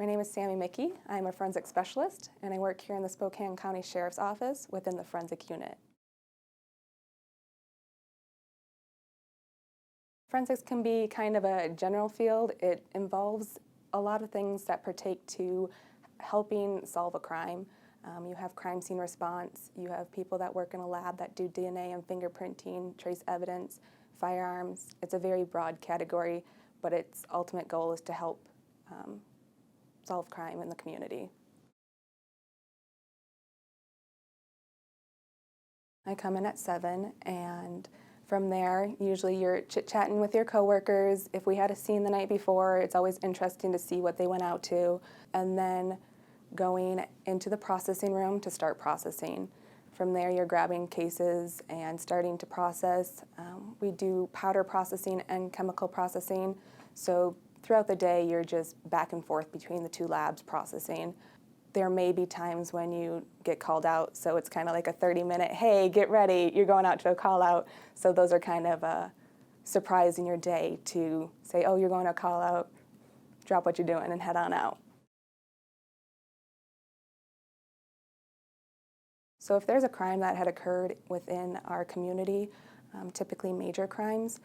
My name is Sammy Mickey. I'm a forensic specialist, and I work here in the Spokane County Sheriff's Office within the forensic unit. Forensics can be kind of a general field. It involves a lot of things that partake to helping solve a crime. You have crime scene response, you have people that work in a lab that do DNA and fingerprinting, trace evidence, firearms. It's a very broad category, but its ultimate goal is to help solve crime in the community. I come in at 7, and from there, usually you're chit-chatting with your coworkers. If we had a scene the night before, it's always interesting to see what they went out to, and then going into the processing room to start processing. From there, you're grabbing cases and starting to process. We do powder processing and chemical processing, so throughout the day, you're just back and forth between the two labs processing. There may be times when you get called out, so it's kind of like a 30-minute, hey, get ready, you're going out to a call out. So those are kind of a surprise in your day to say, oh, you're going to a call out, drop what you're doing and head on out. So if there's a crime that had occurred within our community, typically major crimes,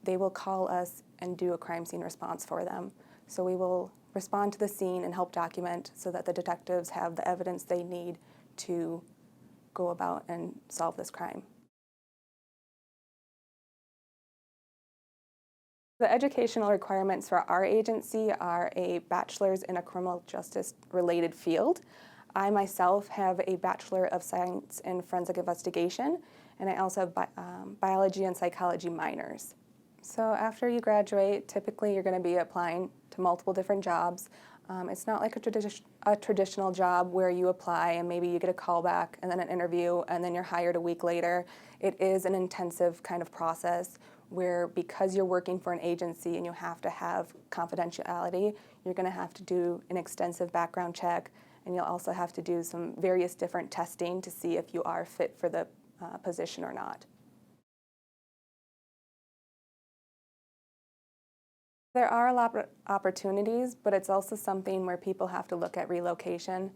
they will call us and do a crime scene response for them. So we will respond to the scene and help document so that the detectives have the evidence they need to go about and solve this crime. The educational requirements for our agency are a bachelor's in a criminal justice related field. I myself have a Bachelor of Science in Forensic Investigation, and I also have biology and psychology minors. So after you graduate, typically you're going to be applying to multiple different jobs. It's not like a traditional job where you apply and maybe you get a call back and then an interview and then you're hired a week later. It is an intensive kind of process where, because you're working for an agency and you have to have confidentiality, you're going to have to do an extensive background check, and you'll also have to do some various different testing to see if you are fit for the position or not. There are a lot of opportunities, but it's also something where people have to look at relocation.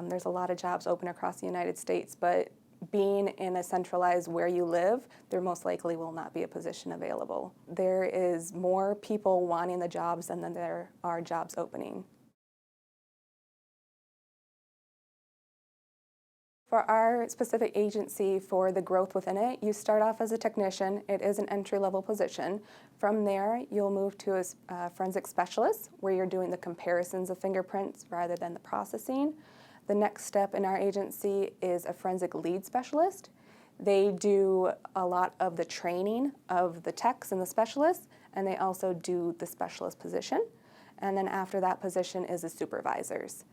There's a lot of jobs open across the United States, but being in a centralized where you live, there most likely will not be a position available. There is more people wanting the jobs than there are jobs opening. For our specific agency, for the growth within it, you start off as a technician. It is an entry-level position. From there, you'll move to a forensic specialist, where you're doing the comparisons of fingerprints rather than the processing. The next step in our agency is a forensic lead specialist. They do a lot of the training of the techs and the specialists, and they also do the specialist position. And then after that position is the supervisors.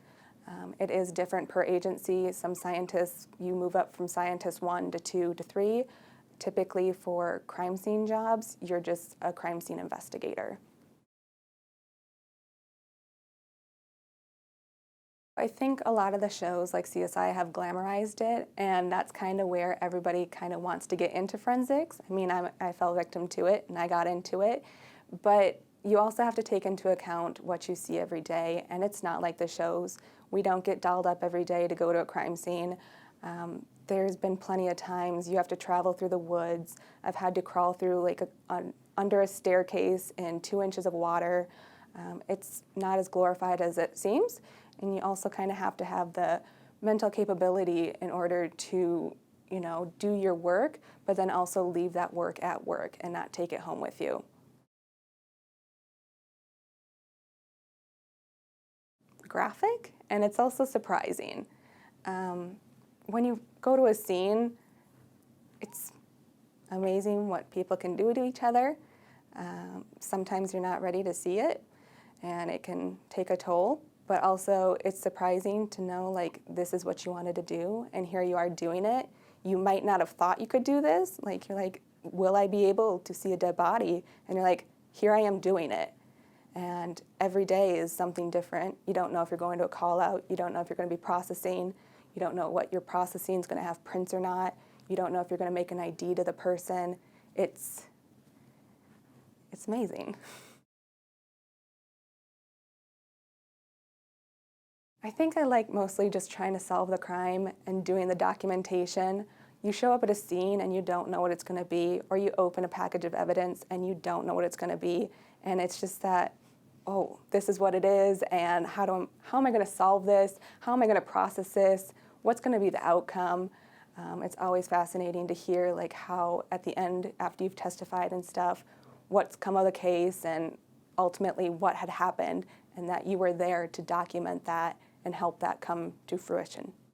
It is different per agency. Some scientists, you move up from scientist 1 to 2 to 3. Typically for crime scene jobs, you're just a crime scene investigator. I think a lot of the shows like CSI have glamorized it, and that's kind of where everybody kind of wants to get into forensics. I mean, I fell victim to it and I got into it, but you also have to take into account what you see every day, and it's not like the shows. We don't get dolled up every day to go to a crime scene. There's been plenty of times you have to travel through the woods. I've had to crawl through like under a staircase in 2 inches of water. It's not as glorified as it seems, and you also kind of have to have the mental capability in order to, do your work, but then also leave that work at work and not take it home with you. Graphic, and it's also surprising. When you go to a scene, it's amazing what people can do to each other. Sometimes you're not ready to see it, and it can take a toll, but also it's surprising to know, like, this is what you wanted to do, and here you are doing it. You might not have thought you could do this. Like, you're like, will I be able to see a dead body? And you're like, here I am doing it. And every day is something different. You don't know if you're going to a call out. You don't know if you're going to be processing. You don't know what your processing is going to have prints or not. You don't know if you're going to make an ID to the person. It's amazing. I think I like mostly just trying to solve the crime and doing the documentation. You show up at a scene and you don't know what it's going to be, or you open a package of evidence and you don't know what it's going to be, and it's just that, oh, this is what it is, and how am I going to solve this? How am I going to process this? What's going to be the outcome? It's always fascinating to hear like how at the end, after you've testified and stuff, what's come of the case and ultimately what had happened, and that you were there to document that and help that come to fruition.